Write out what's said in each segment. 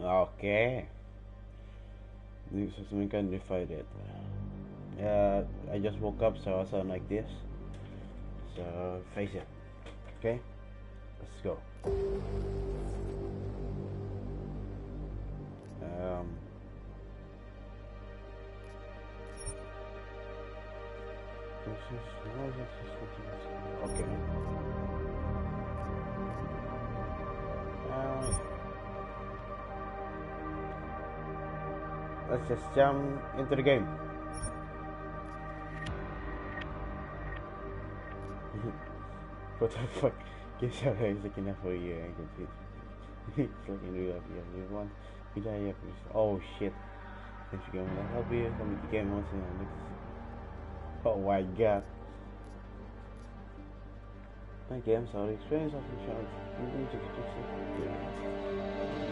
Okay. This is we can define it. I just woke up, so I sound like this. So face it. Okay. Let's go. Um. Okay. Uh, let's just jump into the game. What the fuck? Guess how I was looking for you. I can see. It's looking real up here. Everyone. Oh shit. Thanks for going to help you. Let me get once and oh my god. Okay, I'm sorry. Experience of insurance.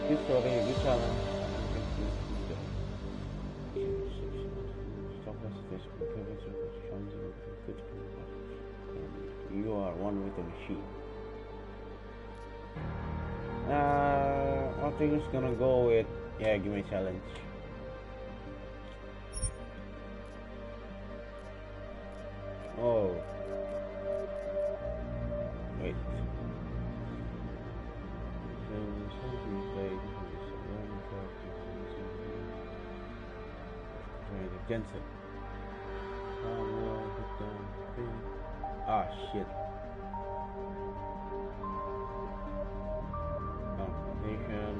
Good story, good challenge. You are one with the machine. I think it's gonna go with yeah. Give me a challenge. Oh, wait. Jensen. Ah shit. Nation.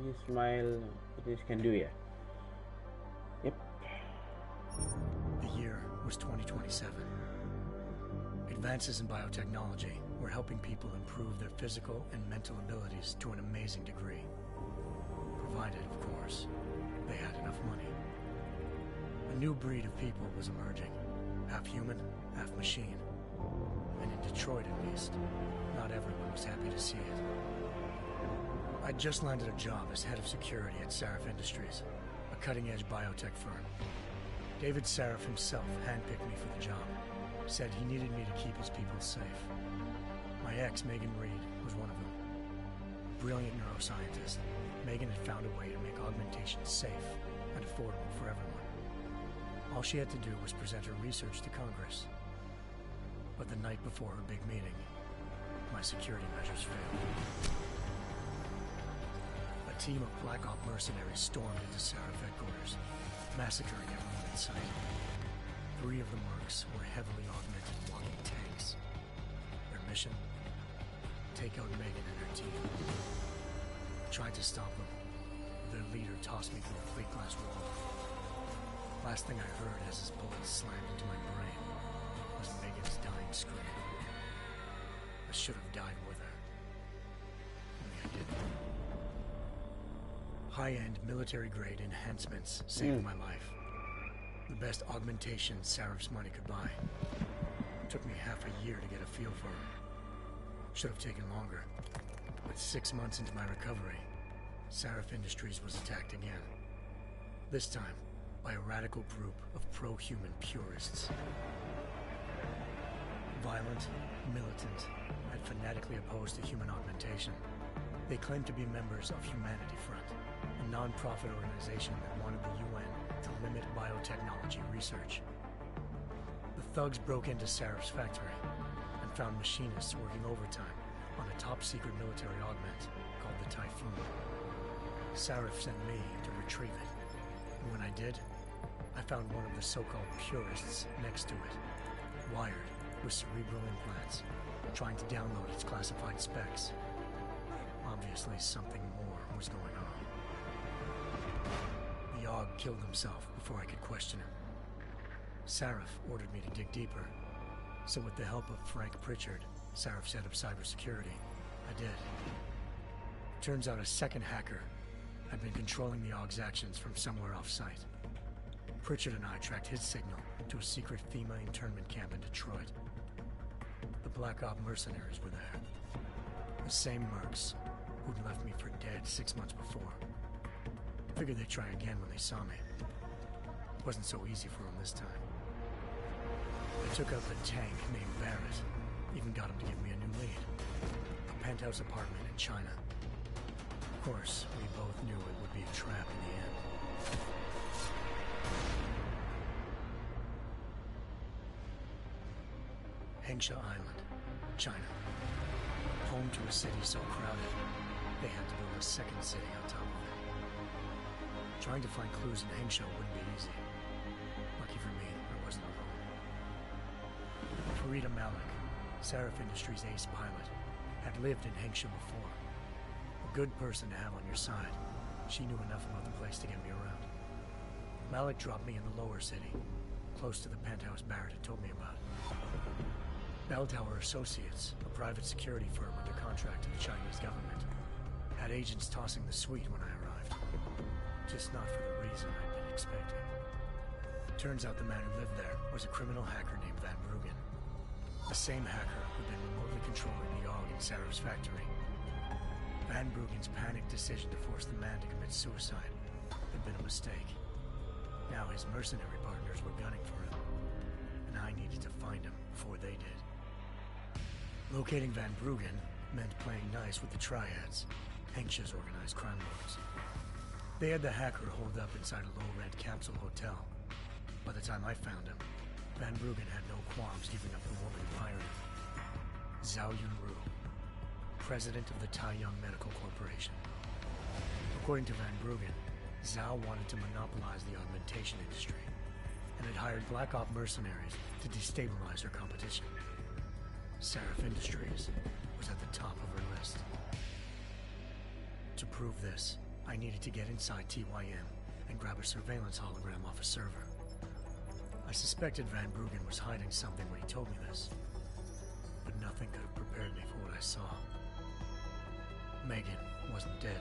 You smile. This can do ya. Yep. The year was 2027. Advances in biotechnology were helping people improve their physical and mental abilities to an amazing degree. Provided, of course, they had enough money. A new breed of people was emerging, half human, half machine. And in Detroit, at least, not everyone was happy to see it. I'd just landed a job as head of security at Sarif Industries, a cutting-edge biotech firm. David Sarif himself handpicked me for the job, said he needed me to keep his people safe. My ex, Megan Reed, was one of them. Brilliant neuroscientist, Megan had found a way to make augmentation safe and affordable for everyone. All she had to do was present her research to Congress. But the night before her big meeting, my security measures failed. A team of Black Op mercenaries stormed into Sarif headquarters, massacring everyone in sight. 3 of the mercs were heavily augmented walking tanks. Their mission? Take out Megan and her team. I tried to stop them. Their leader tossed me through a plate glass wall. Last thing I heard as his bullet slammed into my brain was Megan's dying scream. I should have died with her. Only I didn't. High-end military-grade enhancements saved my life. The best augmentation Sarif's money could buy. It took me half a year to get a feel for her. Should have taken longer. But 6 months into my recovery, Sarif Industries was attacked again. This time, by a radical group of pro-human purists. Violent, militant, and fanatically opposed to human augmentation. They claimed to be members of Humanity Front, a non-profit organization that wanted the UN to limit biotechnology research. The thugs broke into Sarif's factory and found machinists working overtime on a top-secret military augment called the Typhoon. Sarif sent me to retrieve it, and when I did, I found one of the so-called purists next to it, wired with cerebral implants, trying to download its classified specs. Obviously, something more was going on. The AUG killed himself before I could question him. Sarif ordered me to dig deeper, so with the help of Frank Pritchard, Sarif's head of cybersecurity, I did. Turns out a second hacker had been controlling the AUG's actions from somewhere off-site. Pritchard and I tracked his signal to a secret FEMA internment camp in Detroit. The Black Op mercenaries were there. The same mercs who'd left me for dead 6 months before. Figured they'd try again when they saw me. Wasn't so easy for him this time. I took out the tank named Barrett, even got him to give me a new lead. A penthouse apartment in China. Of course, we both knew it would be a trap in the end. Hengsha Island, China. Home to a city so crowded, they had to build a second city on top of it. Trying to find clues in Hengsha wouldn't be easy. Lucky for me, I wasn't alone. Farida Malik, Sarif Industries' ace pilot, had lived in Hengsha before. A good person to have on your side. She knew enough about the place to get me around. Malik dropped me in the lower city, close to the penthouse Barrett had told me about. Bell Tower Associates, a private security firm under contract to the Chinese government, had agents tossing the suite when I arrived. Just not for the reason I'd been expecting. Turns out the man who lived there was a criminal hacker named Van Bruggen. The same hacker who'd been remotely controlling the AUG in Sarah's factory. Van Bruggen's panicked decision to force the man to commit suicide had been a mistake. Now his mercenary partners were gunning for him, and I needed to find him before they did. Locating Van Bruggen meant playing nice with the Triads, Hengsha's organized crime lords. They had the hacker holed up inside a low-rent capsule hotel. By the time I found him, Van Bruggen had no qualms giving up the woman who hired him. Zhao Yunru, president of the Taiyang Medical Corporation. According to Van Bruggen, Zhao wanted to monopolize the augmentation industry and had hired Black Op mercenaries to destabilize her competition. Sarif Industries was at the top of her list. To prove this, I needed to get inside TYM and grab a surveillance hologram off a server. I suspected Van Bruggen was hiding something when he told me this, but nothing could have prepared me for what I saw. Megan wasn't dead.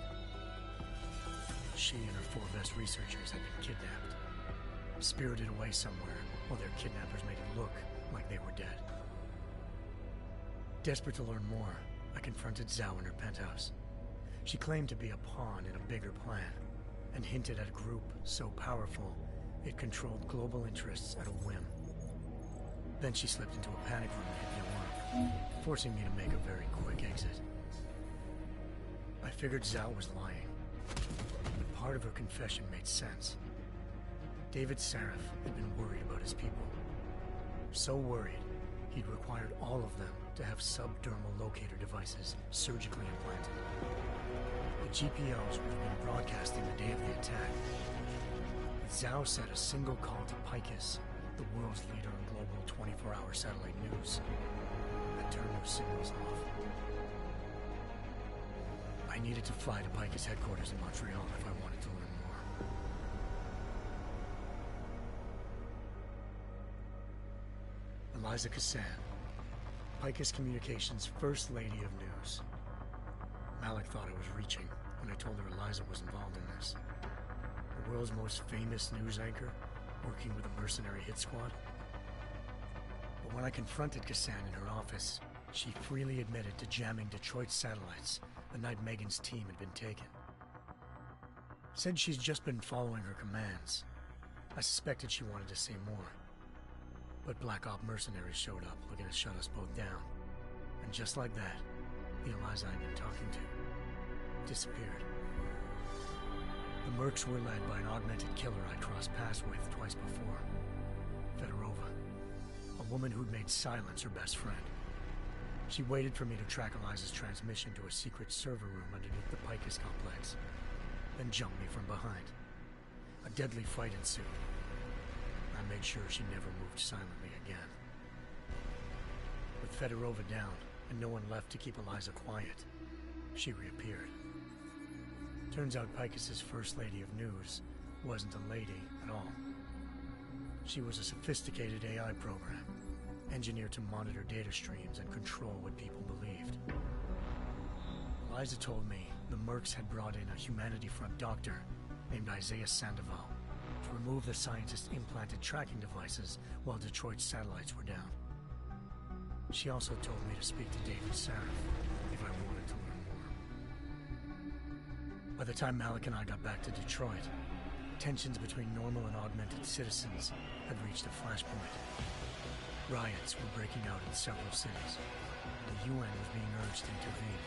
She and her 4 best researchers had been kidnapped, spirited away somewhere while their kidnappers made it look like they were dead. Desperate to learn more, I confronted Zhao in her penthouse. She claimed to be a pawn in a bigger plan, and hinted at a group so powerful it controlled global interests at a whim. Then she slipped into a panic room and hit the alarm, forcing me to make a very quick exit. I figured Zhao was lying, but part of her confession made sense. David Sarif had been worried about his people. So worried, he'd required all of them to have subdermal locator devices surgically implanted. The GPOs would have been broadcasting the day of the attack. Zhao said a single call to Picus, the world's leader in global 24-hour satellite news, had turned those signals off. I needed to fly to Picus headquarters in Montreal if I wanted to learn more. Eliza Cassan, Picus Communications' First Lady of News. Malik thought I was reaching when I told her Eliza was involved in this. The world's most famous news anchor, working with a mercenary hit squad. But when I confronted Cassan in her office, she freely admitted to jamming Detroit's satellites the night Megan's team had been taken. Said she's just been following her commands. I suspected she wanted to say more. But Black Op mercenaries showed up looking to shut us both down. And just like that, the Eliza I'd been talking to disappeared. The Mercs were led by an augmented killer I'd crossed paths with twice before. Fedorova, a woman who'd made silence her best friend. She waited for me to track Eliza's transmission to a secret server room underneath the Picus complex, then jumped me from behind. A deadly fight ensued. I made sure she never moved silently again. With Fedorova down and no one left to keep Eliza quiet, she reappeared. Turns out Picus's First Lady of News wasn't a lady at all. She was a sophisticated AI program, engineered to monitor data streams and control what people believed. Eliza told me the Mercs had brought in a Humanity Front doctor named Isaiah Sandoval to remove the scientist's implanted tracking devices while Detroit's satellites were down. She also told me to speak to David Sarif if I wanted to learn more. By the time Malik and I got back to Detroit, Tensions between normal and augmented citizens had reached a flashpoint. Riots were breaking out in several cities. The UN was being urged to intervene.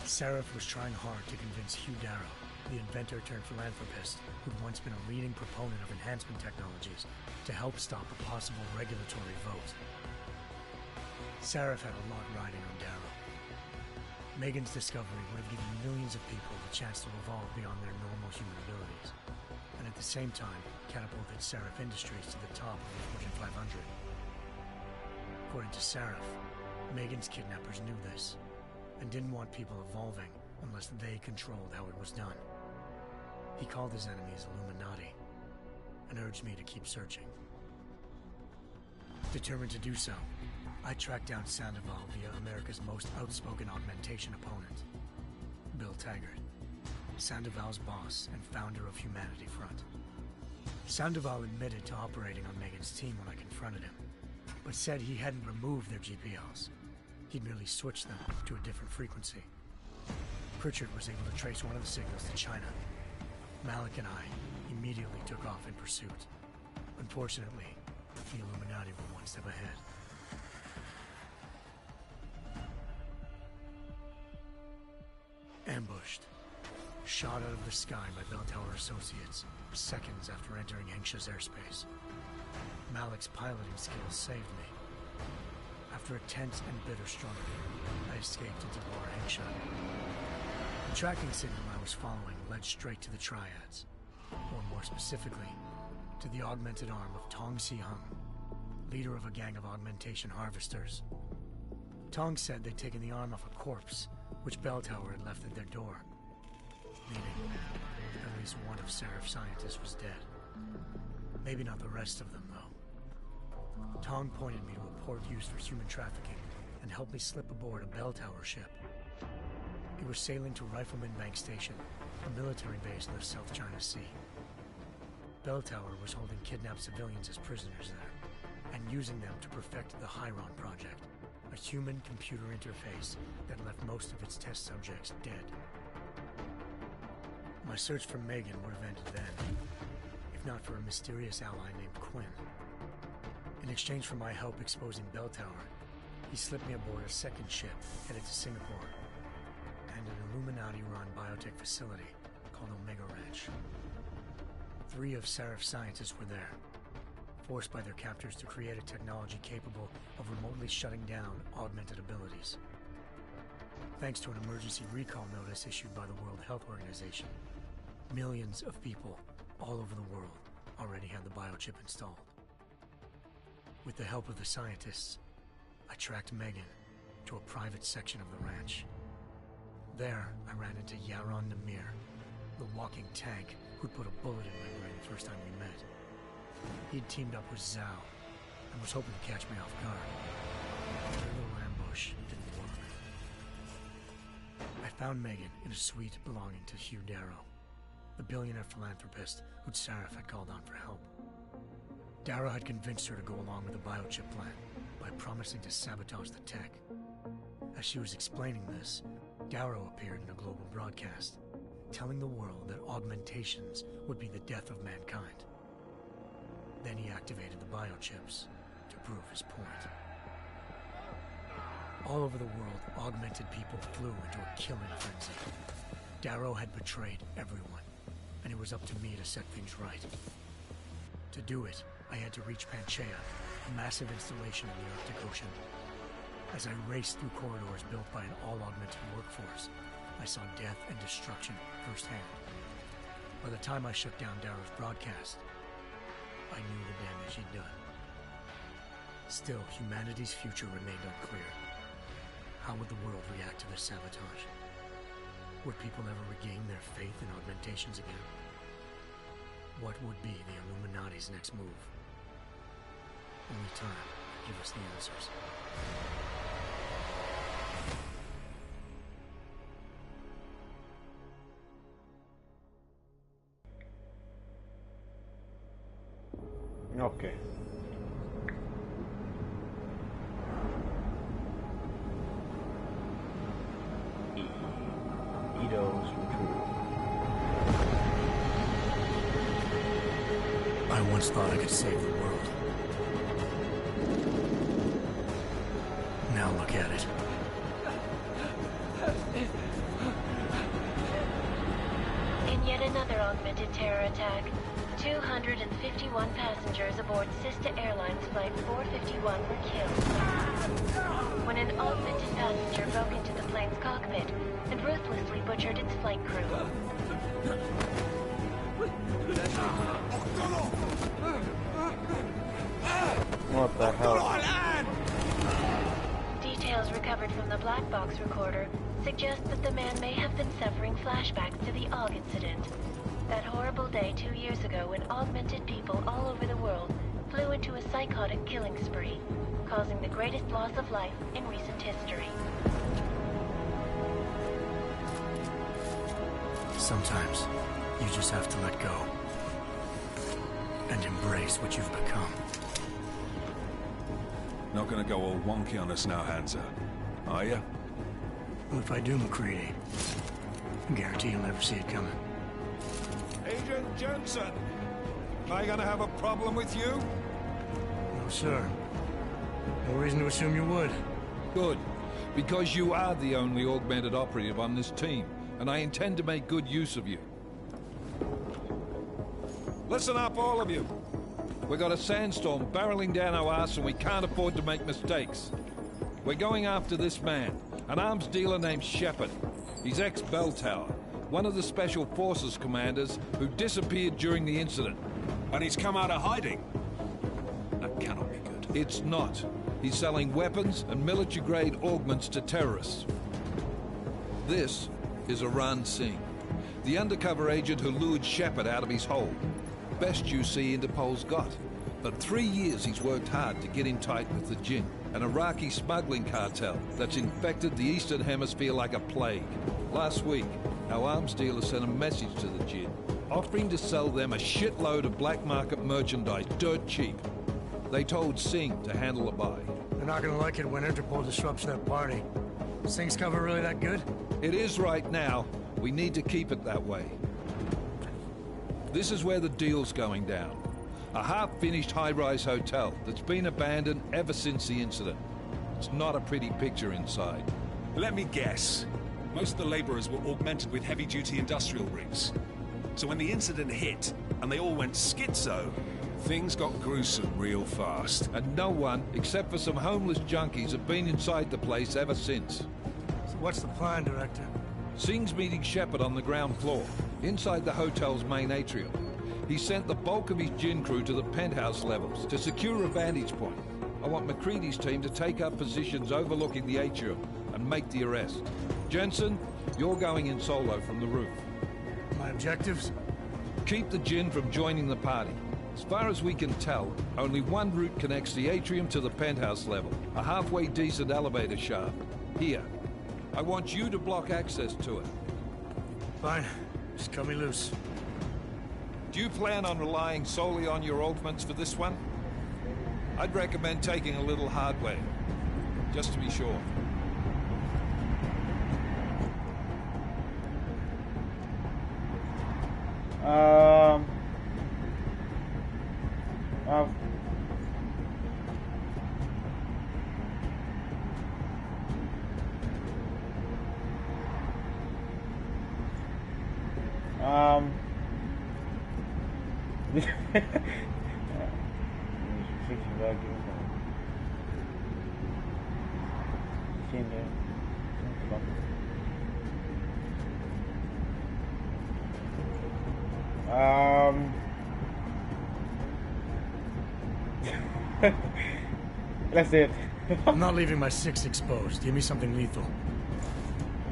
Seraph was trying hard to convince Hugh Darrow, the inventor-turned-philanthropist who'd once been a leading proponent of enhancement technologies, to help stop a possible regulatory vote. Seraph had a lot riding on Darrow. Megan's discovery would have given millions of people the chance to evolve beyond their normal human abilities, and at the same time catapulted Seraph Industries to the top of the Fortune 500. According to Seraph, Megan's kidnappers knew this, and didn't want people evolving unless they controlled how it was done. He called his enemies Illuminati, and urged me to keep searching. Determined to do so, I tracked down Sandoval via America's most outspoken augmentation opponent, Bill Taggart, Sandoval's boss and founder of Humanity Front. Sandoval admitted to operating on Megan's team when I confronted him, but said he hadn't removed their GPLs. He'd merely switched them to a different frequency. Pritchard was able to trace one of the signals to China. Malik and I immediately took off in pursuit. Unfortunately, the Illuminati were one step ahead. Ambushed. Shot out of the sky by Bell Tower Associates, seconds after entering Hengsha's airspace. Malik's piloting skills saved me. After a tense and bitter struggle, I escaped into Lower Hengsha. The tracking signal I was following led straight to the Triads, or more specifically, to the augmented arm of Tong Si-hung, leader of a gang of augmentation harvesters. Tong said they'd taken the arm off a corpse, which Bell Tower had left at their door, meaning at least one of Seraph's scientists was dead. Maybe not the rest of them, though. Tong pointed me to a port used for human trafficking and helped me slip aboard a Bell Tower ship. It was sailing to Rifleman Bank Station, a military base in the South China Sea. Bell Tower was holding kidnapped civilians as prisoners there, and using them to perfect the Hyron Project, a human-computer interface that left most of its test subjects dead. My search for Megan would have ended then, if not for a mysterious ally named Quinn. In exchange for my help exposing Bell Tower, he slipped me aboard a second ship headed to Singapore, and an Illuminati-run biotech facility called Omega Ranch. 3 of Seraph's scientists were there, forced by their captors to create a technology capable of remotely shutting down augmented abilities. Thanks to an emergency recall notice issued by the World Health Organization, millions of people all over the world already had the biochip installed. With the help of the scientists, I tracked Megan to a private section of the ranch. There, I ran into Yaron Namir, the walking tank who'd put a bullet in my brain the first time we met. He'd teamed up with Zhao and was hoping to catch me off guard. Their little ambush didn't work. I found Megan in a suite belonging to Hugh Darrow, the billionaire philanthropist who'd Seraph had called on for help. Darrow had convinced her to go along with the biochip plan by promising to sabotage the tech. As she was explaining this, Darrow appeared in a global broadcast, telling the world that augmentations would be the death of mankind. Then he activated the biochips to prove his point. All over the world, augmented people flew into a killing frenzy. Darrow had betrayed everyone, and it was up to me to set things right. To do it, I had to reach Panchaea, a massive installation in the Arctic Ocean. As I raced through corridors built by an all-augmented workforce, I saw death and destruction firsthand. By the time I shut down Darrow's broadcast, I knew the damage he'd done. Still, humanity's future remained unclear. How would the world react to this sabotage? Would people ever regain their faith in augmentations again? What would be the Illuminati's next move? Only time could give us the answers. Okay. Ito's retreat. almost thought I could save the world. Now look at it. In yet another augmented terror attack, 251 passengers aboard Sister Airlines Flight 451 were killed when an augmented passenger broke into the plane's cockpit and ruthlessly butchered its flight crew. What the hell? Details recovered from the black box recorder suggest that the man may have been suffering flashbacks to the AUG incident. That horrible day 2 years ago when augmented people all over the world flew into a psychotic killing spree, causing the greatest loss of life in recent history. Sometimes, you just have to let go. And embrace what you've become. Not gonna go all wonky on us now, Hansa, are you? Well, if I do, McCready, I guarantee you'll never see it coming. Agent Jensen! Am I gonna have a problem with you? No, sir. No reason to assume you would. Good. Because you are the only augmented operative on this team, and I intend to make good use of you. Listen up, all of you. We've got a sandstorm barreling down our arse and we can't afford to make mistakes. We're going after this man, an arms dealer named Shepard. He's ex-Bell Tower, one of the Special Forces commanders who disappeared during the incident. And he's come out of hiding. That cannot be good. It's not. He's selling weapons and military-grade augments to terrorists. This is Iran Singh, the undercover agent who lured Shepard out of his hole. Best you see Interpol's got. For 3 years he's worked hard to get in tight with the Jinn, an Iraqi smuggling cartel that's infected the Eastern Hemisphere like a plague. Last week, our arms dealer sent a message to the Jinn, offering to sell them a shitload of black market merchandise dirt cheap. They told Singh to handle the buy. They're not gonna like it when Interpol disrupts that party. Singh's cover really that good? It is right now. We need to keep it that way. This is where the deal's going down. A half-finished high-rise hotel that's been abandoned ever since the incident. It's not a pretty picture inside. Let me guess. Most of the laborers were augmented with heavy-duty industrial rigs. So when the incident hit, and they all went schizo, things got gruesome real fast. And no one, except for some homeless junkies, have been inside the place ever since. So what's the plan, Director? Singh's meeting Shepard on the ground floor, inside the hotel's main atrium. He sent the bulk of his Jinn crew to the penthouse levels to secure a vantage point. I want McCready's team to take up positions overlooking the atrium and make the arrest. Jensen, you're going in solo from the roof. My objectives? Keep the Jinn from joining the party. As far as we can tell, only one route connects the atrium to the penthouse level, a halfway decent elevator shaft. Here. I want you to block access to it. Fine. Just cut me loose. Do you plan on relying solely on your augments for this one? I'd recommend taking a little hardware, just to be sure. That's it. I'm not leaving my six exposed. Give me something lethal.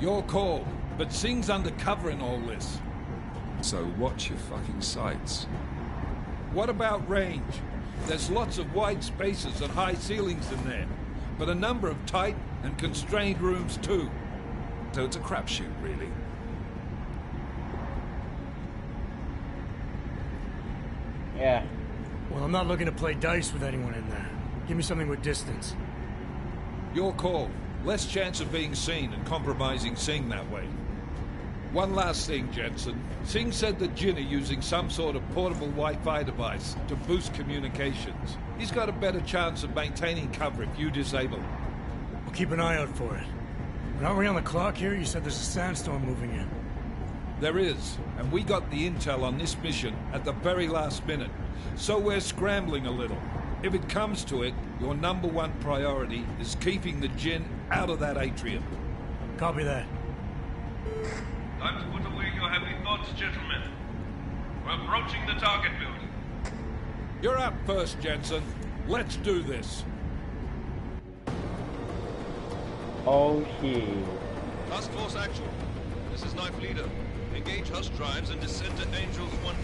Your call, but Singh's undercover in all this. So watch your fucking sights. What about range? There's lots of wide spaces and high ceilings in there, but a number of tight and constrained rooms too. So it's a crapshoot, really. Yeah. Well, I'm not looking to play dice with anyone in there. Give me something with distance. Your call. Less chance of being seen and compromising Singh that way. One last thing, Jensen. Singh said that Jin are using some sort of portable Wi-Fi device to boost communications. He's got a better chance of maintaining cover if you disable it. We'll keep an eye out for it. But aren't we on the clock here? You said there's a sandstorm moving in. There is, and we got the intel on this mission at the very last minute. So we're scrambling a little. If it comes to it, your #1 priority is keeping the Jin out of that atrium. Copy that. Time to put away your heavy thoughts, gentlemen. We're approaching the target building. You're up first, Jensen. Let's do this. Oh shit. Task Force Actual. This is Knife Leader. Engage Hush drives and descend to Angels 1-5.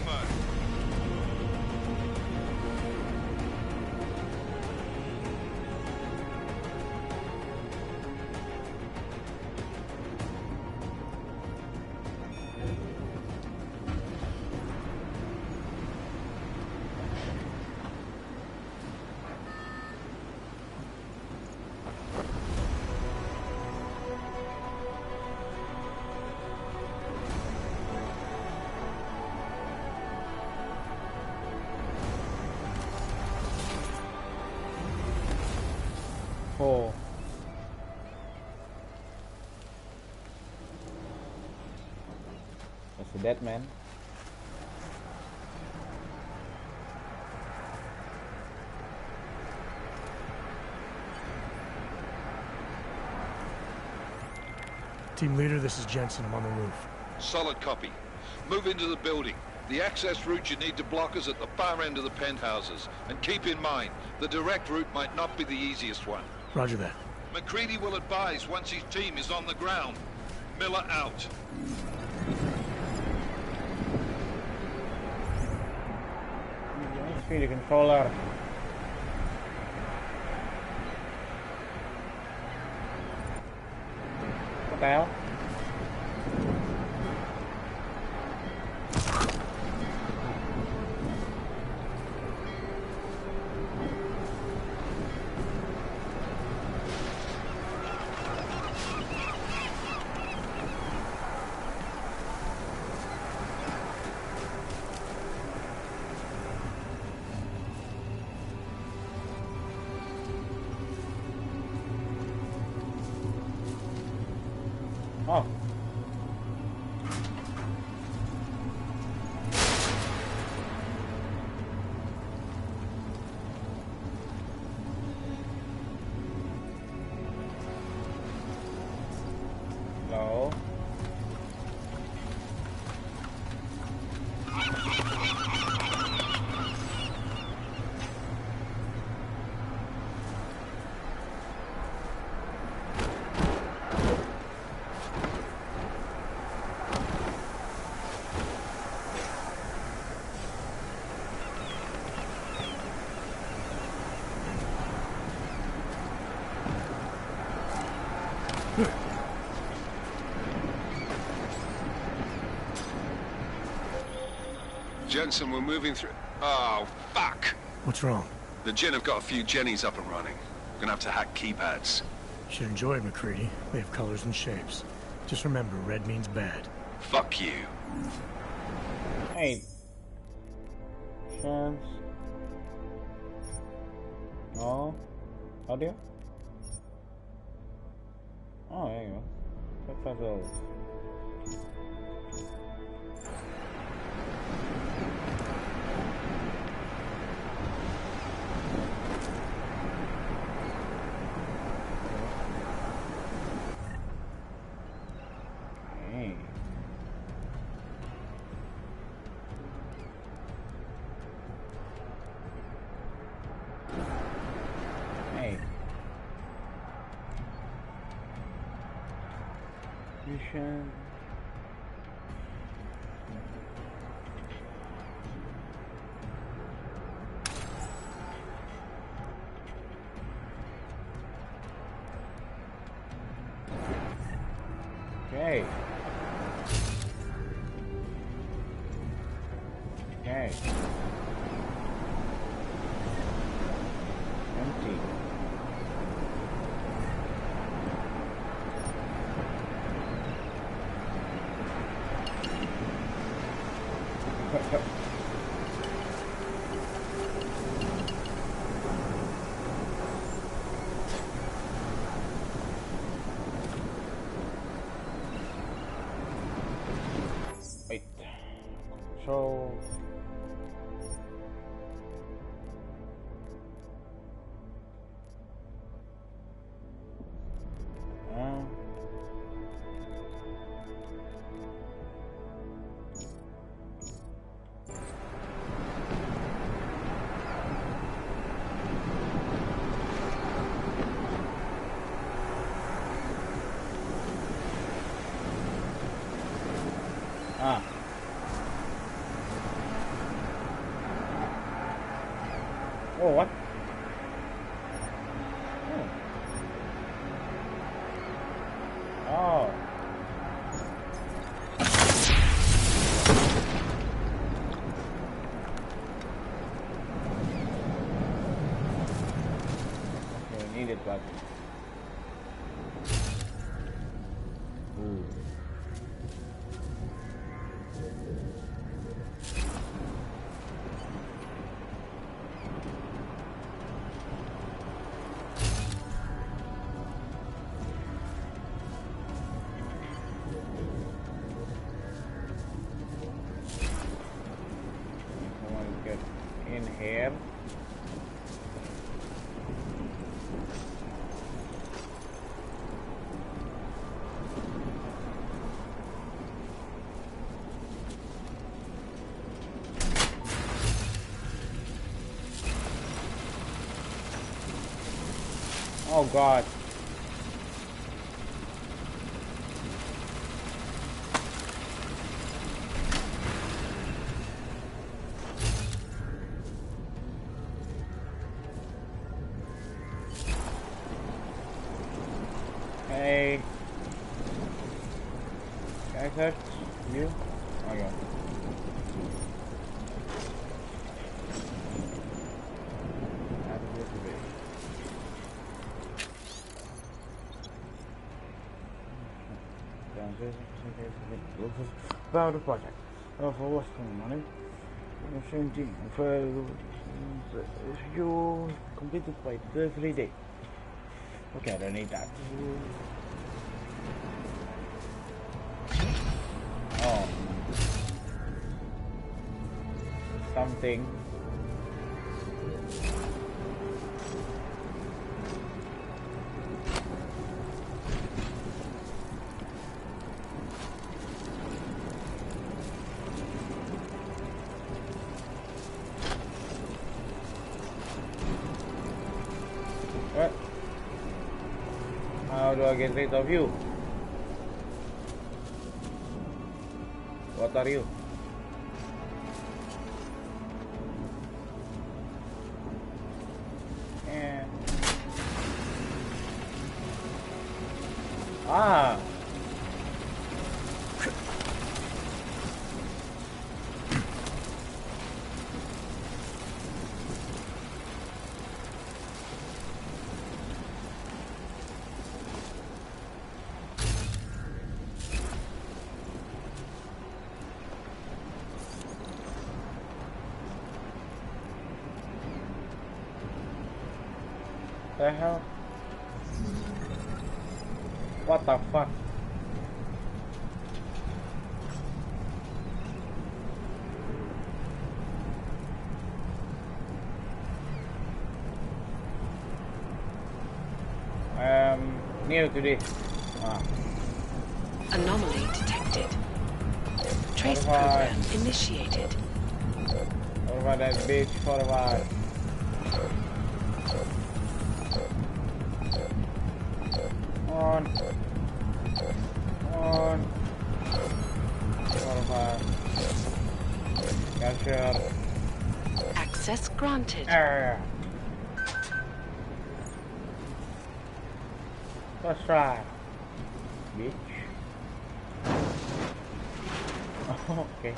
Oh. That's a dead man. Team leader, this is Jensen. I'm on the roof. Solid copy. Move into the building. The access route you need to block is at the far end of the penthouses. And keep in mind, the direct route might not be the easiest one. Roger that. McCready will advise once his team is on the ground. Miller out. Speed controller. What the hell? Oh. Hello. Jensen, we're moving through... Oh, fuck! What's wrong? The Jin have got a few Jennies up and running. We're gonna have to hack keypads. Should enjoy it, McCready. They have colors and shapes. Just remember, red means bad. Fuck you. Hey. Chance. No. Audio? Oh, there you go. That's all. Mission. Okay. Okay. Empty. So oh, what? Oh. Okay, we need it back. Ooh. In here. Oh God. Hey, can I touch you? Oh yeah. About the project. For what's going on? Same thing. For you completed by the 3 days. Okay, I don't need that. Oh. Something. What? How do I get rid of you? What are you? Yeah. Ah. The hell? What the fuck? New to this. Anomaly detected. Trace program initiated. Forward that bitch, forward. On. Forward. Capture. Access granted. Let's try. Bitch. Oh, okay.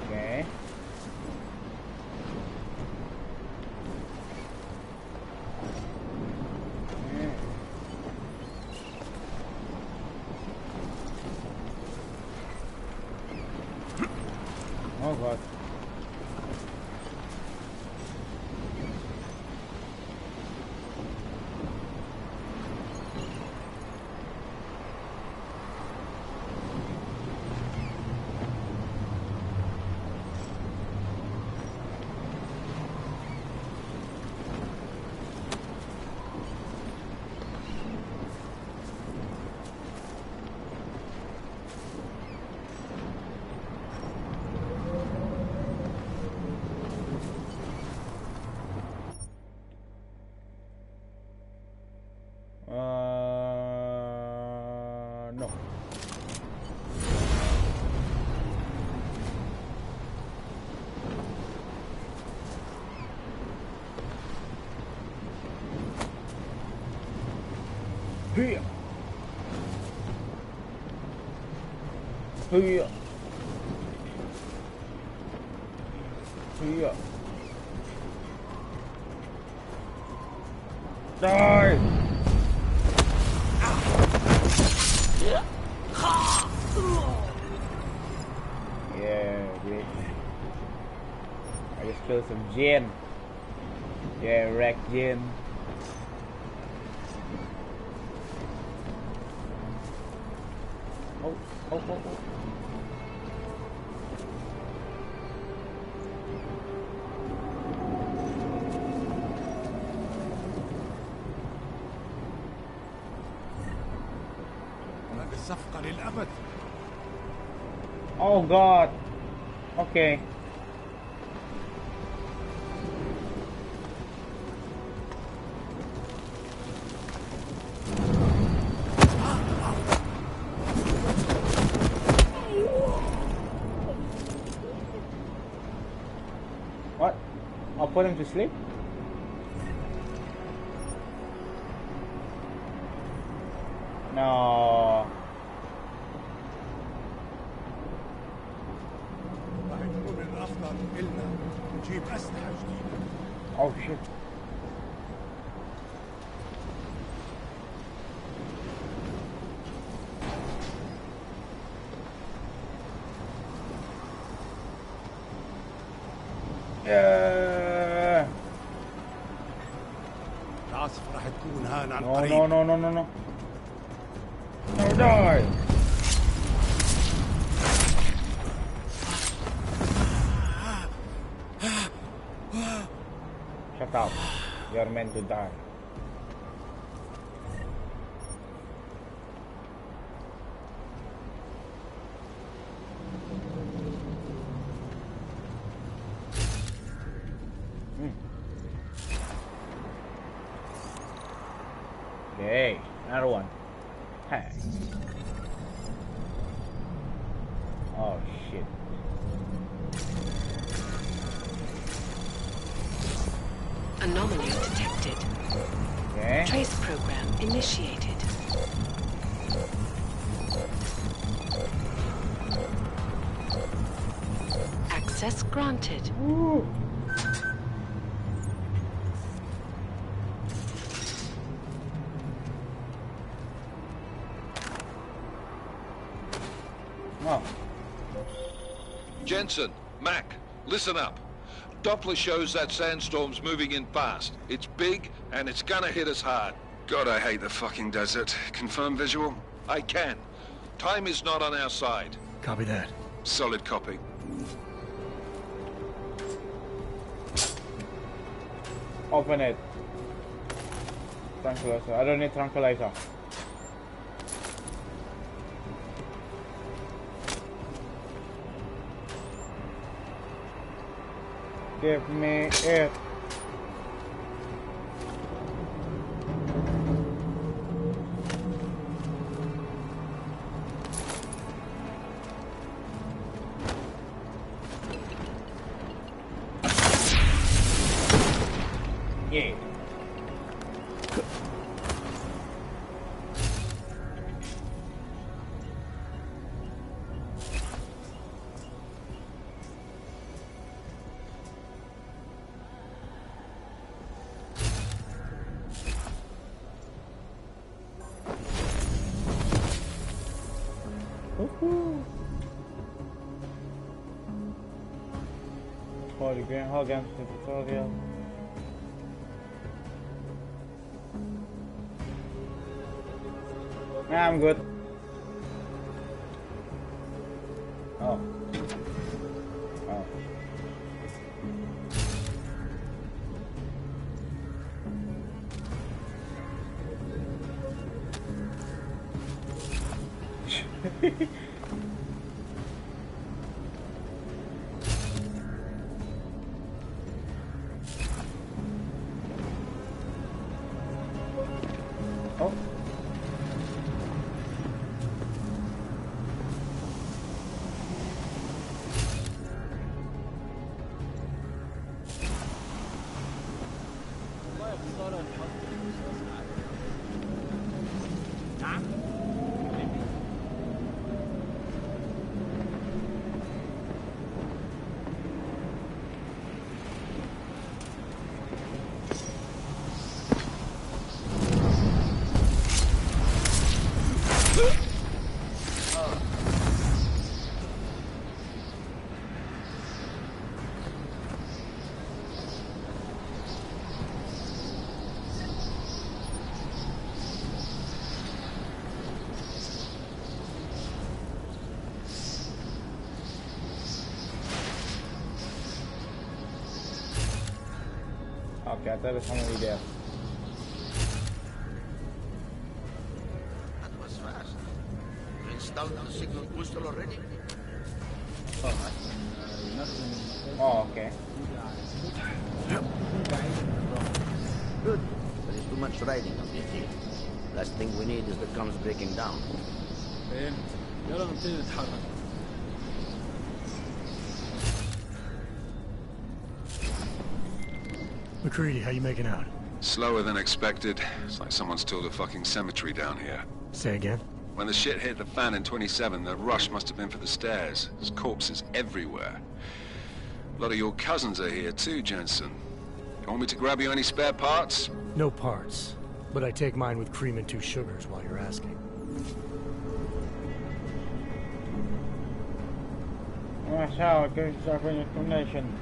Okay. Here. Here. Here. Die! Yeah, bitch. I just killed some gin. Yeah, wreck gin. Oh, oh, oh, oh. الصفقة للأبد. Oh God. Okay. What? I'll put him to sleep? No. Oh shit. Yeah. العاصفة راح تكون هان عن No, قريب. no, no, no, no, no. No, die. Shut up. You're meant to die. Okay, another one. Hey. Oh shit. Anomaly detected. Okay. Trace program initiated. Access granted. Woo. Oh. Jensen, Mac, listen up. Doppler shows that sandstorm's moving in fast. It's big, and it's gonna hit us hard. God, I hate the fucking desert. Confirm visual? I can. Time is not on our side. Copy that. Solid copy. Open it. Tranquilizer. I don't need tranquilizer. Give me it. Yeah. Holy Groundhog Games tutorial. Nah, I'm good. Oh. Oh. Oh. Okay, I thought it was somebody there. That was fast. You installed the signal booster already? Oh, okay. Good. There is too much riding on this thing. Last thing we need is the comms breaking down. McCready, how you making out? Slower than expected. It's like someone's tilled a fucking cemetery down here. Say again? When the shit hit the fan in 27, the rush must have been for the stairs. There's corpses everywhere. A lot of your cousins are here too, Jensen. You want me to grab you any spare parts? No parts. But I take mine with cream and 2 sugars while you're asking. That's how it goes up in explanation.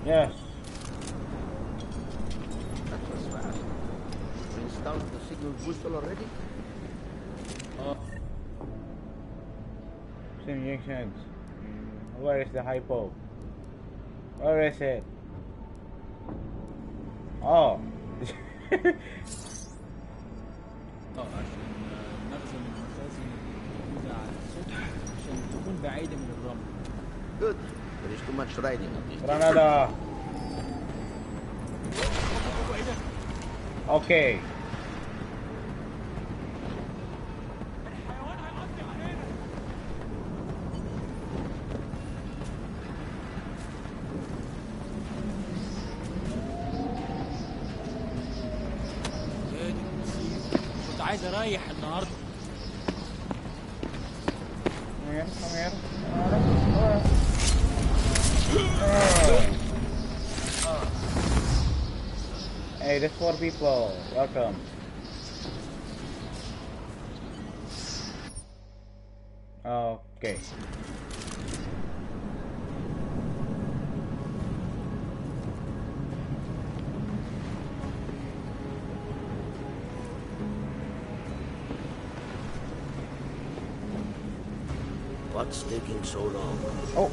Yes. That was fast. You installed the signal booster already? Simulations. Where is the hypo? Where is it? Oh. Good. There is too much riding on this. Granada. Okay. كنت عايز اريح النهارده. Come here. Hey, there's 4 people. Welcome. Okay. What's taking so long? Oh.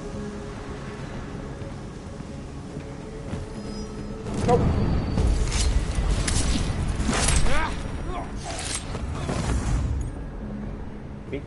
Nope. Bitch.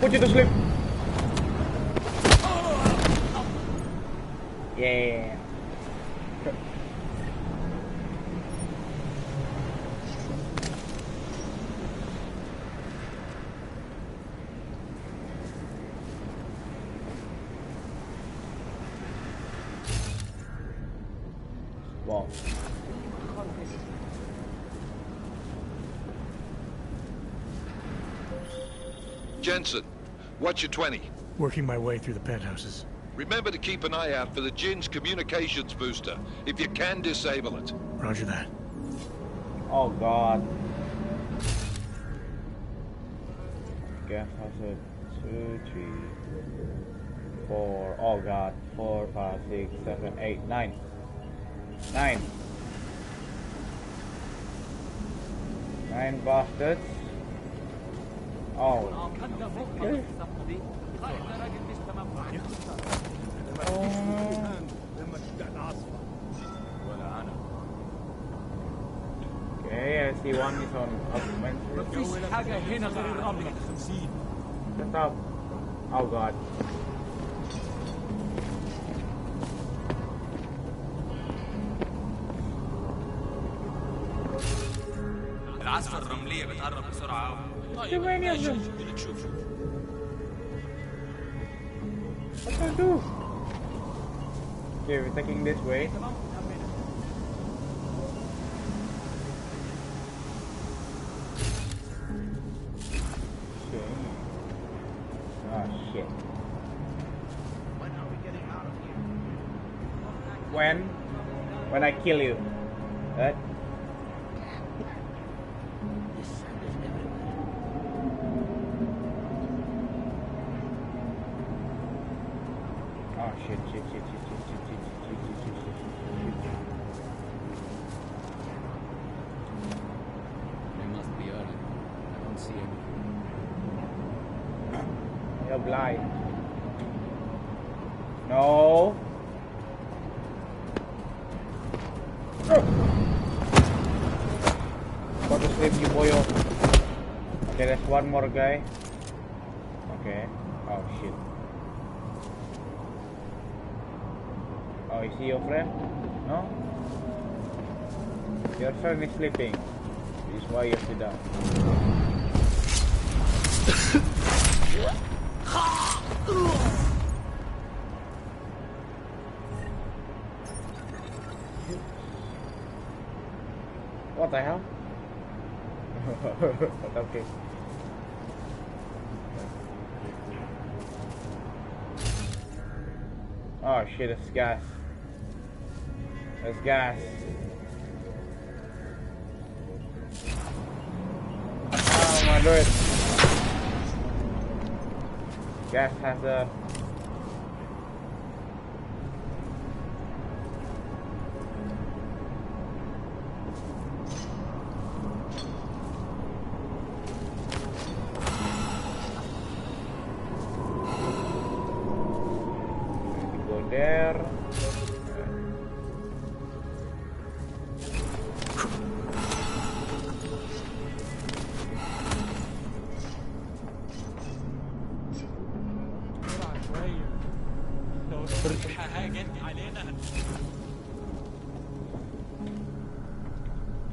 Put you to sleep. Yeah. Wow. Jensen, what's your 20? Working my way through the penthouses. Remember to keep an eye out for the Jin's communications booster. If you can, disable it. Roger that. Oh God. Gas hazard 2, 3, 4. Oh God. 4, 5, 6, 7, 8, 9. 9. 9 bastards. Oh. Okay. Okay, I see one is on مفيش حاجة هنا غير الرمل. Shut up. Oh God. العاصفة الرملية بتقرب بسرعة أوي. Too many of them. شوف. What can I do? Okay, we're taking this way. Okay. Ah, shit. When are we getting out of here? When I kill you, right? This sand is everywhere. Oh shit. They must be early. I don't see any. You're blind. No. Go to sleep, you boyo. Okay, there's one more guy. Okay. Oh shit. Oh, is he your friend? No? Your friend is sleeping. This is why you sit down. What the hell? Okay. Oh shit, it's gas. There's gas. Oh my lord. Gas has a... Go there.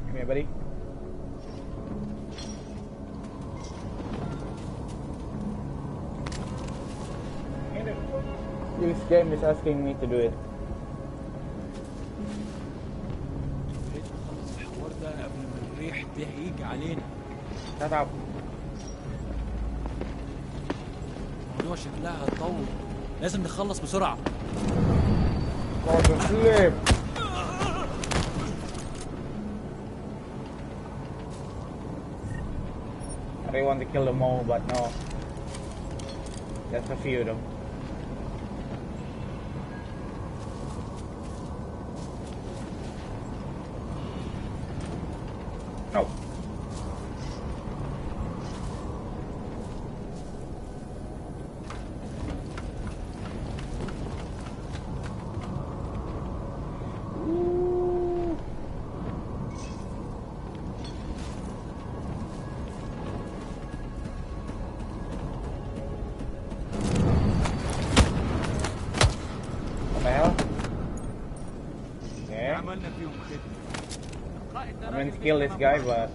Come here, buddy. This game is asking me to do it. الحوار ده قبل ما الريح ده هيجي علينا. Shut up. الموضوع شكلها هتطول. لازم نخلص بسرعة. Go to sleep. I really want to kill them all, but no. Just a few of them. No. What the hell? Yeah. عملنا فيهم خدمة. I'm going to kill this guy, but...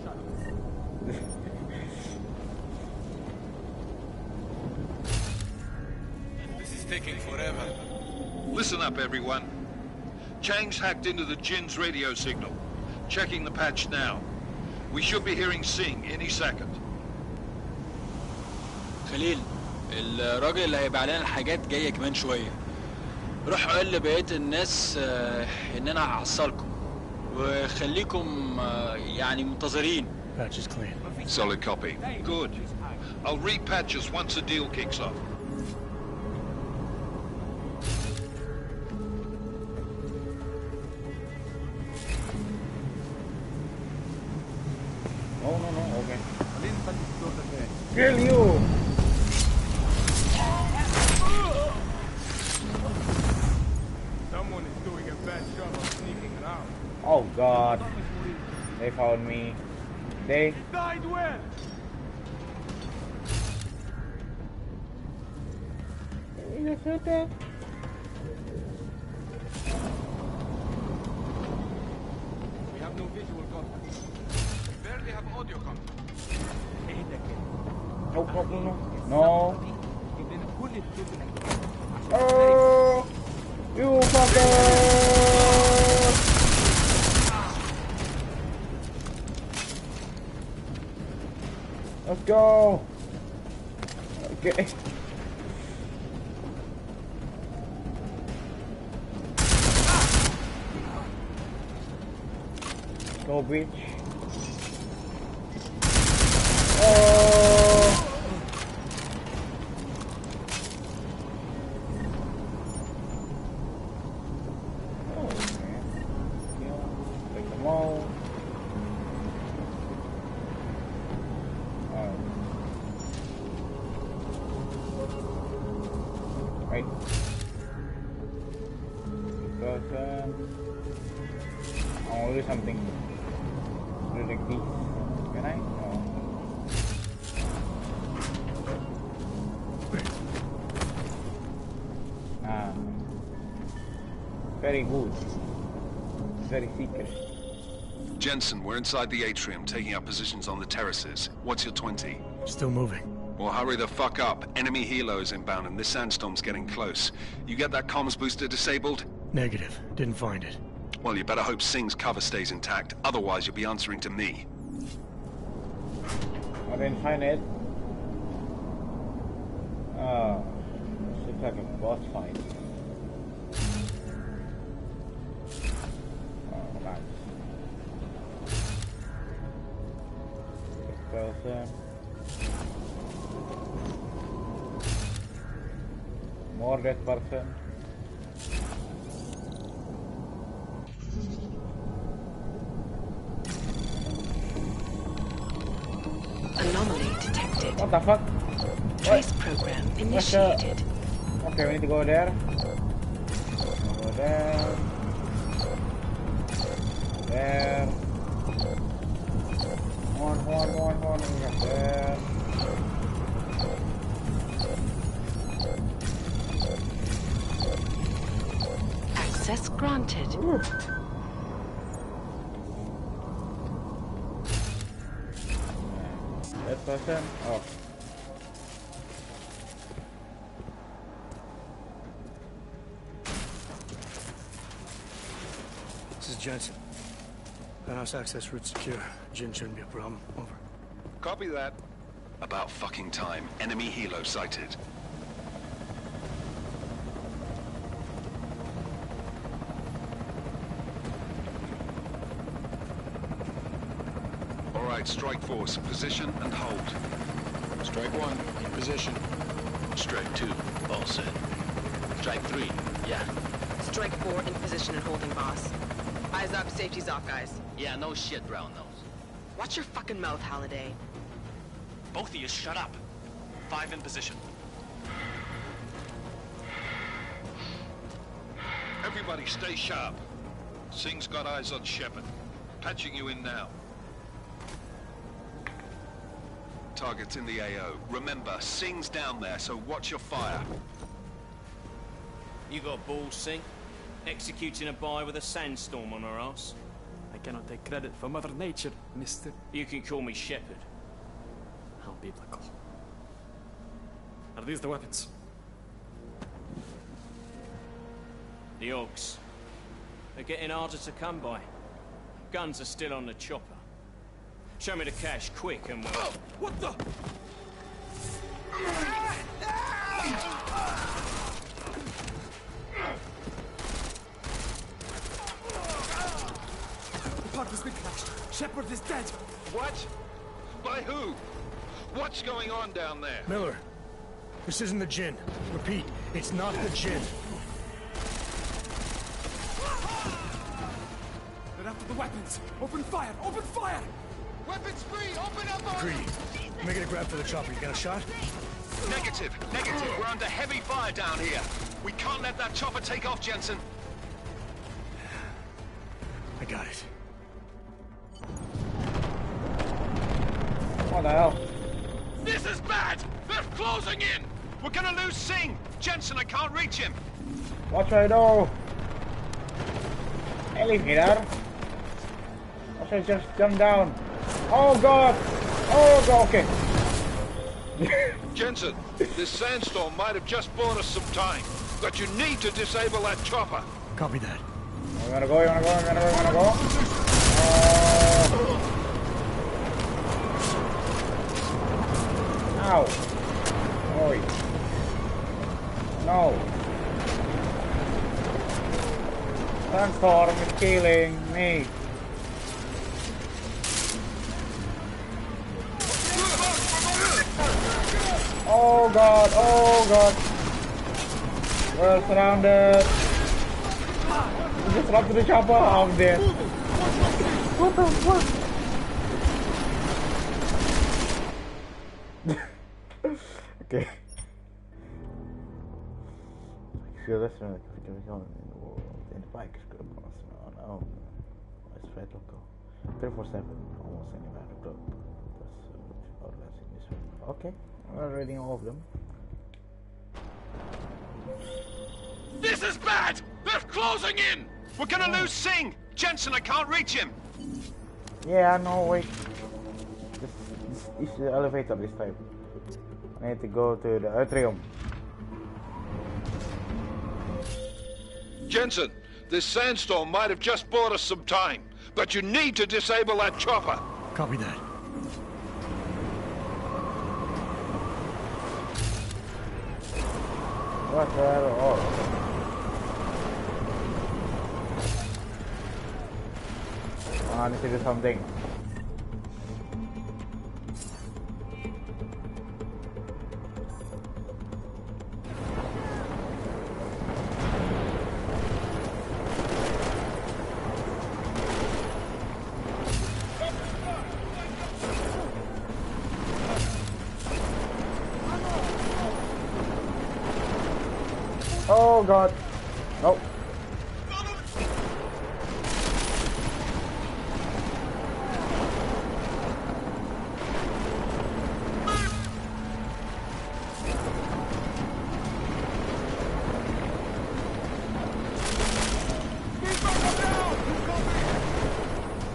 This is taking forever. Listen up, everyone. Chang's hacked into the Jin's radio signal. Checking the patch now. We should be hearing Sing any second. خليل الراجل اللي هيبيع لنا الحاجات جاية كمان شوية. روح قول لبقية الناس ان انا هحصلكم وخليكم يعني منتظرين. Patch is clean. Solid copy. Good. I'll repatch us once the deal kicks off. No, okay. خلينا نخلي الدور ده تاني. Kill you! Someone is doing a bad job of sneaking around. Oh god. They found me. They... Died well. You just hit that? We have no visual contact. Barely have audio contact. ايه ده كده؟ No problem, no. No. جيب لنا كل الدور ده. Oh! You fucker! Let's go! Okay. Go bitch. Oh! Oh man. Yeah. Take them all. Right. Because I want to do something really like this. Can I? No. Very good. Very secret. Jensen, we're inside the atrium, taking up positions on the terraces. What's your 20? Still moving. Well, hurry the fuck up. Enemy helos inbound and this sandstorm's getting close. You get that comms booster disabled? Negative. Didn't find it. Well, you better hope Singh's cover stays intact. Otherwise, you'll be answering to me. I didn't find it. Oh, this looks like a boss fight. Oh, nice. This person. More dead person. Anomaly detected. What the fuck? Trace program initiated. Okay, we need to go there. Go there. There. One. There. Access granted. That person? Oh. This is Jensen. Penthouse access route secure. Jin shouldn't be a problem. Over. Copy that. About fucking time. Enemy helo sighted. Alright, strike force. Position and hold. Strike 1, in position. Strike 2, all set. Strike 3, yeah. Strike 4, in position and holding, boss. Eyes up, safety's off, guys. Yeah, no shit, brown nose. Watch your fucking mouth, Halliday. Both of you shut up. 5 in position. Everybody stay sharp. Singh's got eyes on Shepard. Patching you in now. Target's in the AO. Remember, Singh's down there, so watch your fire. You got balls, Singh? Executing a buy with a sandstorm on our ass? I cannot take credit for Mother Nature, mister. You can call me Shepard. How biblical. Are these the weapons? The Ogs. They're getting harder to come by. Guns are still on the chopper. Show me the cash, quick, and we'll... What the? The part has been crashed. Shepard is dead. What? By who? What's going on down there? Miller, this isn't the Jinn. Repeat, it's not the Jinn. They're after the weapons. Open fire! Open fire! Weapons free! Open up on... Greedy. Making a grab for the chopper. You got a shot? Negative. We're under heavy fire down here. We can't let that chopper take off, Jensen. I got it. What the hell? This is bad! They're closing in! We're gonna lose Singh! Jensen, I can't reach him! What should I do? Elevator? Or should I just jump down? Oh god! Oh god, okay. Jensen, this sandstorm might have just bought us some time, but you need to disable that chopper. Copy that. You wanna go? Ow! Oi. No. Sandstorm is killing me. god, oh god. We're surrounded. We just run to the chopper. I'm dead. What the fuck? Okay. Feel this one like going in the world. And the bike is good. No. It's fat local. 24/7, almost anywhere to go. That's less in this one. Okay, I'm reading all of them. This is bad! They're closing in! We're gonna lose Singh! Jensen, I can't reach him! Yeah, no, wait. This is the elevator this time. I need to go to the atrium. Jensen, this sandstorm might have just bought us some time, but you need to disable that chopper. Copy that. What the hell? Oh. I need to do something. Oh god. Nope.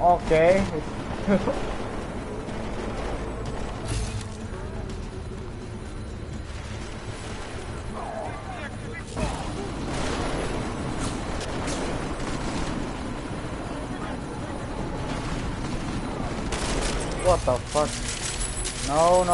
Okay. What the fuck? No.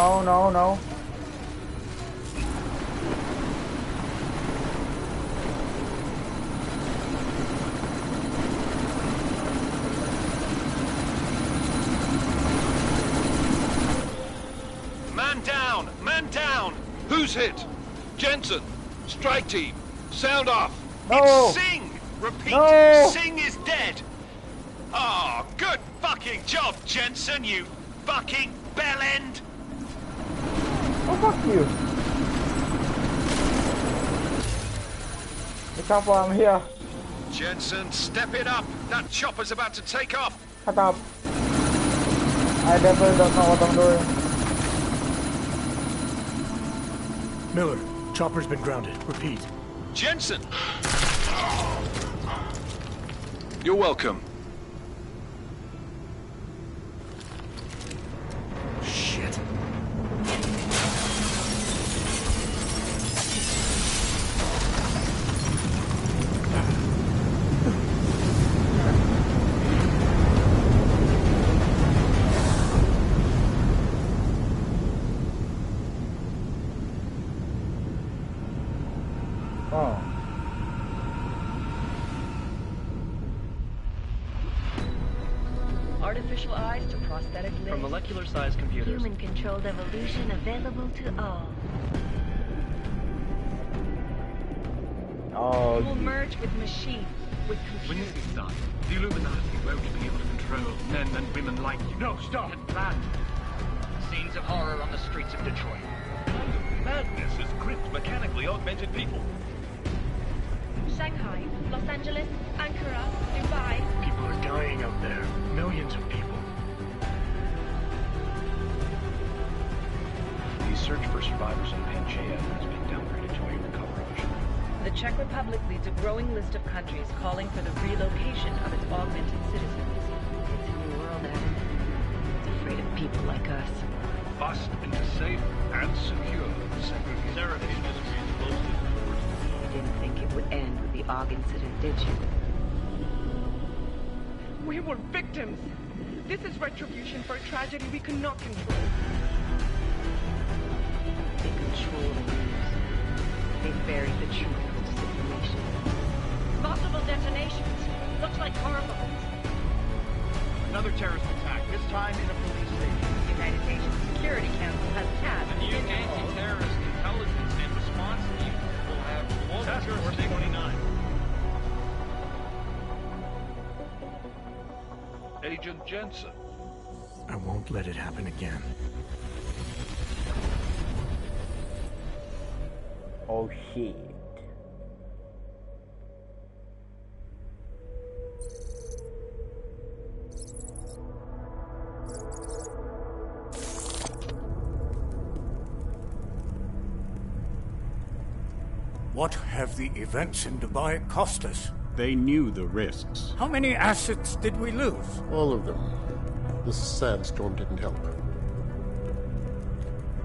Man down! Who's hit? Jensen, strike team, sound off. No! It's Singh! Repeat, No! Singh is dead! Oh, good fucking job, Jensen, you fucking bellend! Oh, fuck you. The chopper, I'm here. Jensen, step it up! That chopper's about to take off! Shut up. I definitely don't know what I'm doing. Miller, chopper's been grounded. Repeat. Jensen! You're welcome. Shit. Oh. Artificial eyes to prosthetic limbs. From molecular-sized computers. Human-controlled evolution available to all. Oh. Will merge with machine, with computers. When this is done, the Illuminati won't be able to control men and women like you. No, stop! Plan. Scenes of horror on the streets of Detroit. Madness has gripped mechanically augmented people. Shanghai, Los Angeles, Ankara, Dubai. People are dying out there. Millions of people. The search for survivors in Pangaea has been downgraded to a recovery mission. The Czech Republic leads a growing list of countries calling for the relocation of its augmented citizens. It's a new world, Adam. It's afraid of people like us. Bust into safe and secure segregation. You didn't think it would end with the AUG incident, did you? We were victims. This is retribution for a tragedy we cannot control. They control the news. They buried the truth with disinformation. Multiple detonations. Looks like hormones. Another terrorist attack, this time in a police station. The United Nations Security Council has tasked The new anti-terrorist intelligence Agent Jensen. I won't let it happen again. Oh shit. What have the events in Dubai cost us? They knew the risks. How many assets did we lose? All of them. This sandstorm didn't help.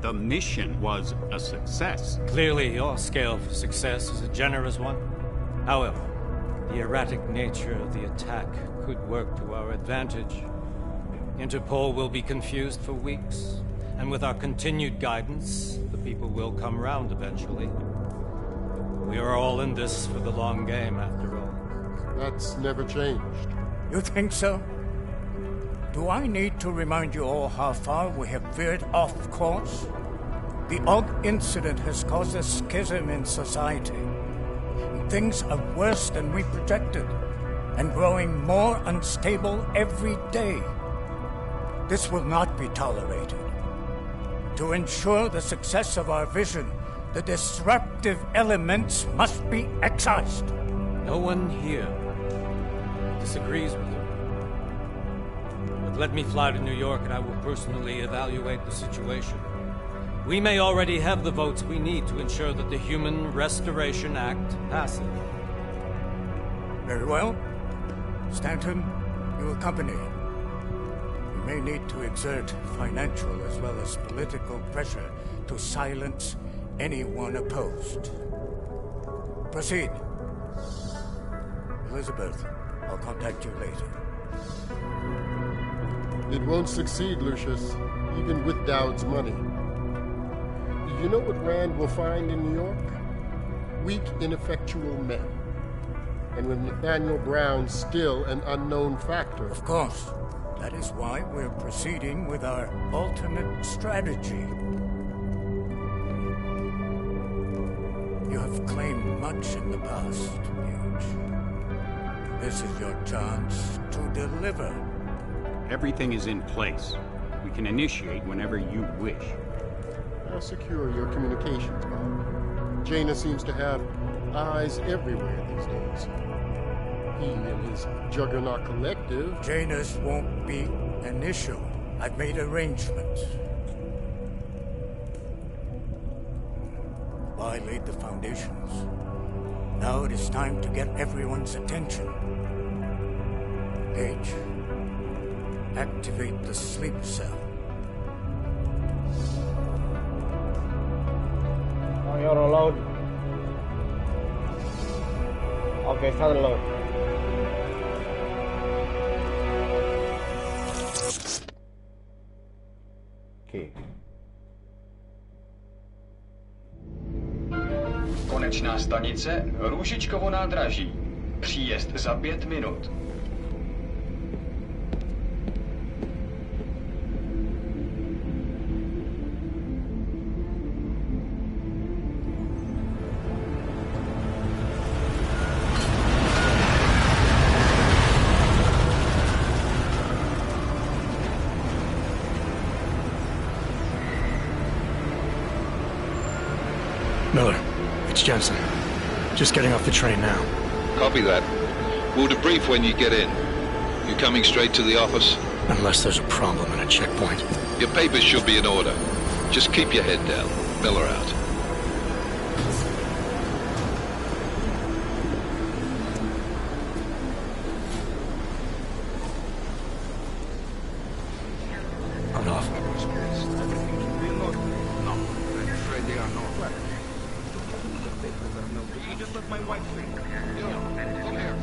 The mission was a success. Clearly, your scale for success is a generous one. However, the erratic nature of the attack could work to our advantage. Interpol will be confused for weeks, and with our continued guidance, the people will come round eventually. We are all in this for the long game, after all. That's never changed. You think so? Do I need to remind you all how far we have veered off course? The Og incident has caused a schism in society. Things are worse than we projected, and growing more unstable every day. This will not be tolerated. To ensure the success of our vision, the disruptive elements must be excised. No one here disagrees with you. But let me fly to New York and I will personally evaluate the situation. We may already have the votes we need to ensure that the Human Restoration Act passes. Very well. Stanton, you accompany. We may need to exert financial as well as political pressure to silence anyone opposed. Proceed. Elizabeth, I'll contact you later. It won't succeed, Lucius, even with Dowd's money. You know what Rand will find in New York? Weak, ineffectual men. And with Nathaniel Brown still an unknown factor. Of course. That is why we're proceeding with our alternate strategy. You have claimed much in the past, Huge. This is your chance to deliver. Everything is in place. We can initiate whenever you wish. How secure your communications, Bob? Jaina seems to have eyes everywhere these days. He and his Juggernaut Collective... Jaina's won't be an issue. I've made arrangements. I laid the foundations. Now it is time to get everyone's attention. Page, activate the sleep cell. Oh, you're allowed. Okay, start the load. Okay. Konečná stanice Růžičkovo nádraží. Příjezd za 5 minut. Miller, it's Jensen. Just getting off the train now. Copy that. We'll debrief when you get in. You coming straight to the office? Unless there's a problem at a checkpoint. Your papers should be in order. Just keep your head down. Miller out. I'm off. No, I'm afraid they are not. You just let my wife think. Yo, come here.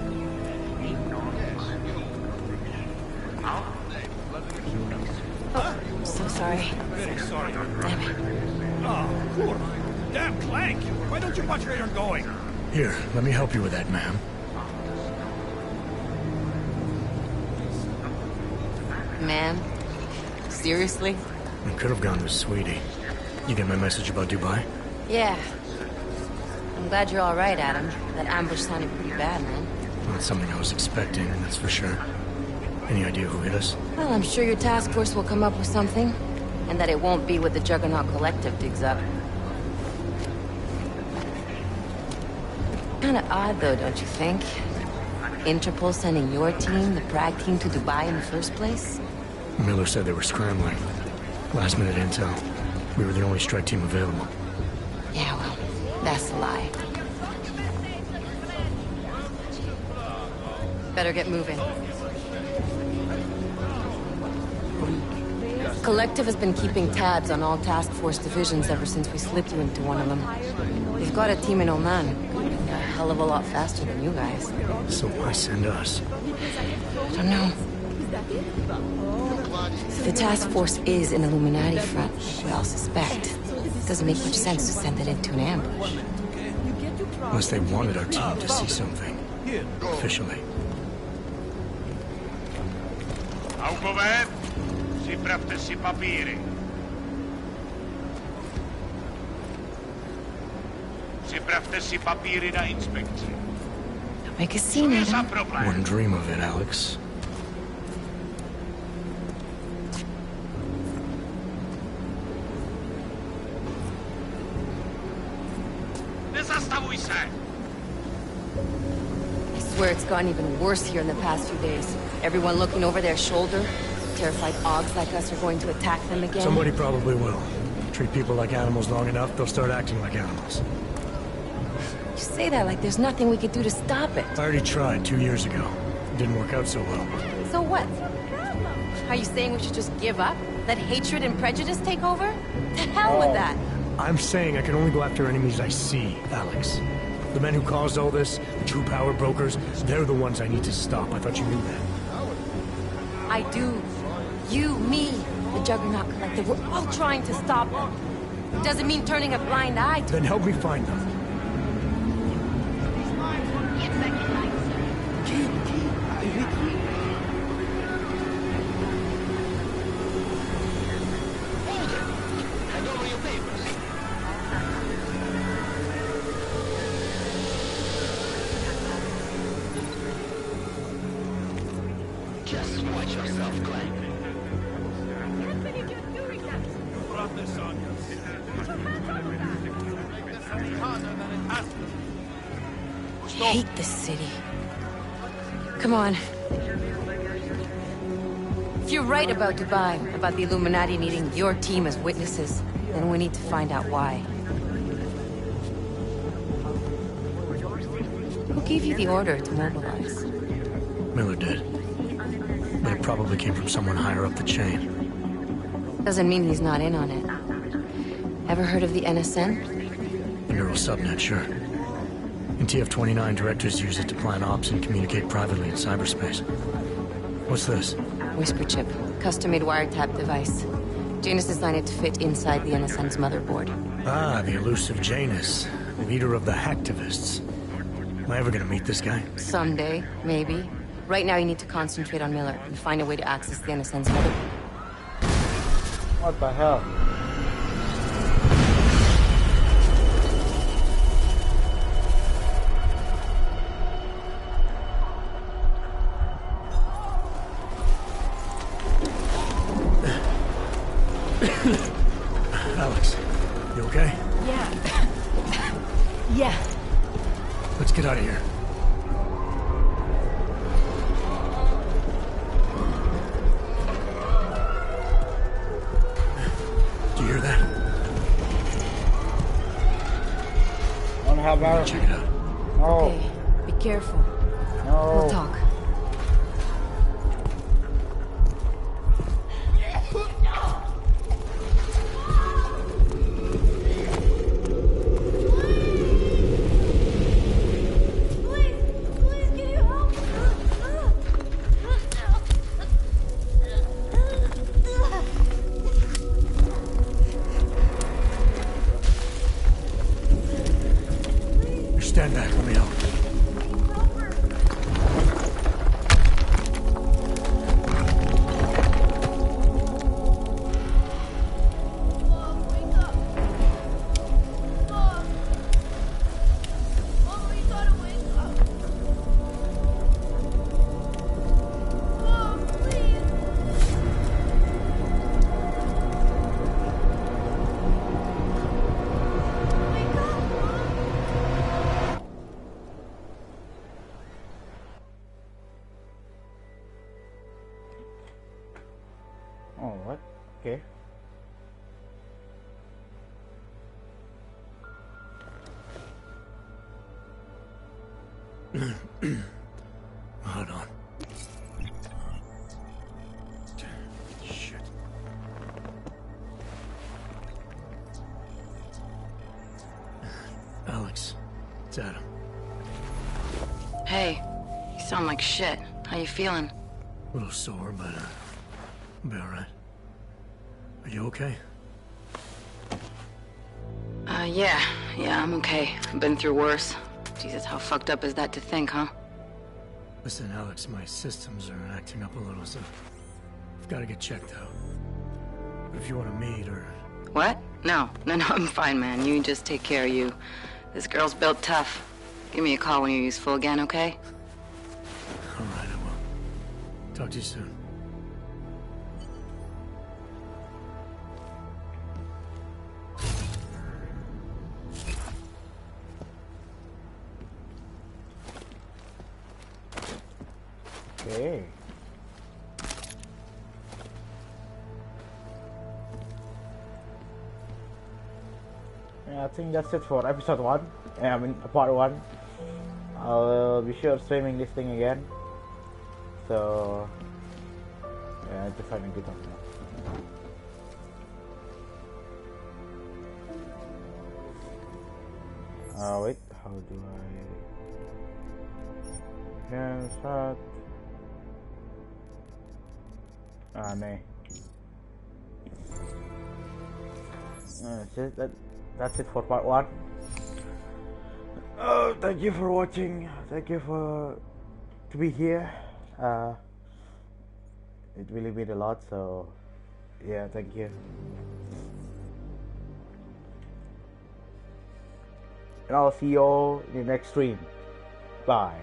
Oh, I'm so sorry. Very sorry. Damn it. Oh, poor. Damn Clank. Why don't you watch where you're going? Here, let me help you with that, ma'am. Man? Seriously? I could have gone with Sweetie. You get my message about Dubai? Yeah. I'm glad you're all right, Adam. That ambush sounded pretty bad, man. Not something I was expecting, that's for sure. Any idea who hit us? Well, I'm sure your task force will come up with something. And that it won't be what the Juggernaut Collective digs up. Kinda odd, though, don't you think? Interpol sending your team, the Prague team, to Dubai in the first place? Miller said they were scrambling. Last-minute intel. We were the only strike team available. Yeah, well, that's a lie. Better get moving. Collective has been keeping tabs on all task force divisions ever since we slipped you into one of them. They've got a team in Oman. A hell of a lot faster than you guys. So why send us? I don't know. If the task force is an Illuminati front, we all suspect. It doesn't make much sense to send it into an ambush. Unless they wanted our team to see something. Officially. Autover, připravte si papíry. Připravte si papíry na inspekci. Don't make a scene, Adam. Wouldn't dream of it, Alex. Nezastavuj se! I swear it's gotten even worse here in the past few days. Everyone looking over their shoulder. Terrified Augs like us are going to attack them again. Somebody probably will. Treat people like animals long enough, they'll start acting like animals. You say that like there's nothing we could do to stop it. I already tried 2 years ago. It didn't work out so well. So what? Are you saying we should just give up? Let hatred and prejudice take over? To hell with that! I'm saying I can only go after enemies I see, Alex. The men who caused all this, the true power brokers, they're the ones I need to stop. I thought you knew that. I do. You, me, the Juggernaut Collective, we're all trying to stop them. Doesn't mean turning a blind eye to Then help me find them. Just watch yourself, Glenn. I hate this city. Come on. If you're right about Dubai, about the Illuminati needing your team as witnesses, then we need to find out why. Who gave you the order to mobilize? Miller did. But it probably came from someone higher up the chain. Doesn't mean he's not in on it. Ever heard of the NSN? The neural subnet, sure. In TF-29, directors use it to plan ops and communicate privately in cyberspace. What's this? Whisper chip. Custom-made wiretap device. Janus designed it to fit inside the NSN's motherboard. Ah, the elusive Janus. Leader of the hacktivists. Am I ever gonna meet this guy? Someday, maybe. Right now you need to concentrate on Miller and find a way to access the NSN's motherboard. What the hell? Alex, you okay? Yeah. Yeah. Let's get out of here. Do you hear that? Wanna have that? Check it out. No. Okay, be careful. No. We'll talk. Stand back, let me help. Okay. Hold on. Shit. Alex, it's Adam. Hey, you sound like shit. How you feeling? A little sore, but I'll be alright. Are you okay? Yeah, I'm okay. I've been through worse. Jesus, how fucked up is that to think, huh? Listen, Alex, my systems are acting up a little, so I've got to get checked out. But if you want to meet or... What? No, I'm fine, man. You just take care of you. This girl's built tough. Give me a call when you're useful again, okay? Alright, I will. Talk to you soon. Okay. Yeah, I think that's it for episode 1. I mean, part 1. I'll be sure streaming this thing again. So, yeah, just having a good time now. Wait, how do I... Yeah, start... no. That's it for part 1. Oh, thank you for watching. Thank you to be here. It really meant a lot. So, yeah, thank you. And I'll see you all in the next stream. Bye.